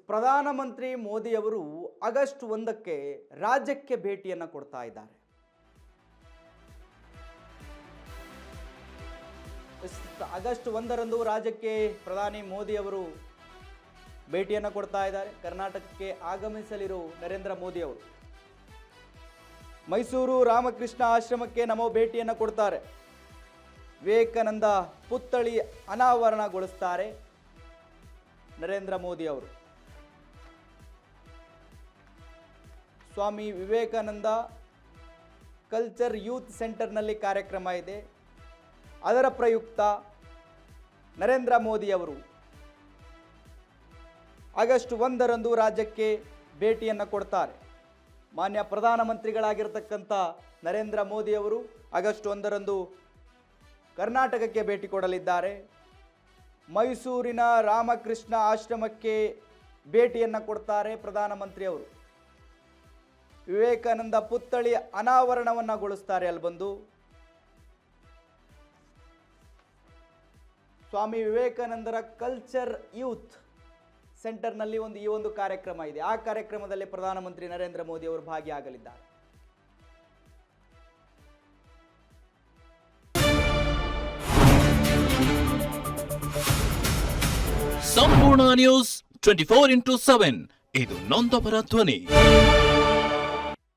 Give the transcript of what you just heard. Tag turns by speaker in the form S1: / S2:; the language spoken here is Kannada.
S1: ಪ್ರಧಾನಮಂತ್ರಿ ಮೋದಿಯವರು ಆಗಸ್ಟ್ 1ಕ್ಕೆ ರಾಜ್ಯಕ್ಕೆ ಭೇಟಿಯನ್ನು ಕೊಡ್ತಾ ಇದ್ದಾರೆ. ಆಗಸ್ಟ್ 1ರಂದು ರಾಜ್ಯಕ್ಕೆ ಪ್ರಧಾನಿ ಮೋದಿಯವರು ಭೇಟಿಯನ್ನು ಕೊಡ್ತಾ ಇದ್ದಾರೆ. ಕರ್ನಾಟಕಕ್ಕೆ ಆಗಮಿಸಲಿರೋ ನರೇಂದ್ರ ಮೋದಿ ಅವರು ಮೈಸೂರು ರಾಮಕೃಷ್ಣ ಆಶ್ರಮಕ್ಕೆ ನಮೋ ಭೇಟಿಯನ್ನು ಕೊಡ್ತಾರೆ. ವಿವೇಕಾನಂದ ಪುತ್ಥಳಿ ಅನಾವರಣಗೊಳಿಸ್ತಾರೆ ನರೇಂದ್ರ ಮೋದಿ ಅವರು. ಸ್ವಾಮಿ ವಿವೇಕಾನಂದ ಕಲ್ಚರ್ ಯೂತ್ ಸೆಂಟರ್ನಲ್ಲಿ ಕಾರ್ಯಕ್ರಮ ಇದೆ. ಅದರ ಪ್ರಯುಕ್ತ ನರೇಂದ್ರ ಮೋದಿ ಅವರು ಆಗಸ್ಟ್ 1ರಂದು ರಾಜ್ಯಕ್ಕೆ ಭೇಟಿಯನ್ನು ಕೊಡ್ತಾರೆ. ಮಾನ್ಯ ಪ್ರಧಾನಮಂತ್ರಿಗಳಾಗಿರ್ತಕ್ಕಂಥ ನರೇಂದ್ರ ಮೋದಿ ಅವರು ಆಗಸ್ಟ್ 1ರಂದು ಕರ್ನಾಟಕಕ್ಕೆ ಭೇಟಿ ಕೊಡಲಿದ್ದಾರೆ. ಮೈಸೂರಿನ ರಾಮಕೃಷ್ಣ ಆಶ್ರಮಕ್ಕೆ ಭೇಟಿಯನ್ನು ಕೊಡ್ತಾರೆ ಪ್ರಧಾನಮಂತ್ರಿ ಅವರು. ವಿವೇಕಾನಂದ ಪುತ್ಥಳಿ ಅನಾವರಣವನ್ನಗೊಳಿಸ್ತಾರೆ. ಅಲ್ಲಿ ಬಂದು ಸ್ವಾಮಿ ವಿವೇಕಾನಂದರ ಕಲ್ಚರ್ ಯೂತ್ ಸೆಂಟರ್ನಲ್ಲಿ ಈ ಒಂದು ಕಾರ್ಯಕ್ರಮ ಇದೆ. ಆ ಕಾರ್ಯಕ್ರಮದಲ್ಲಿ ಪ್ರಧಾನಮಂತ್ರಿ ನರೇಂದ್ರ ಮೋದಿ ಅವರು ಭಾಗಿಯಾಗಲಿದ್ದಾರೆ.
S2: ಸಂಪೂರ್ಣ ನ್ಯೂಸ್ 24x7 ಇದು ನೊಂದವರ ಧ್ವನಿ.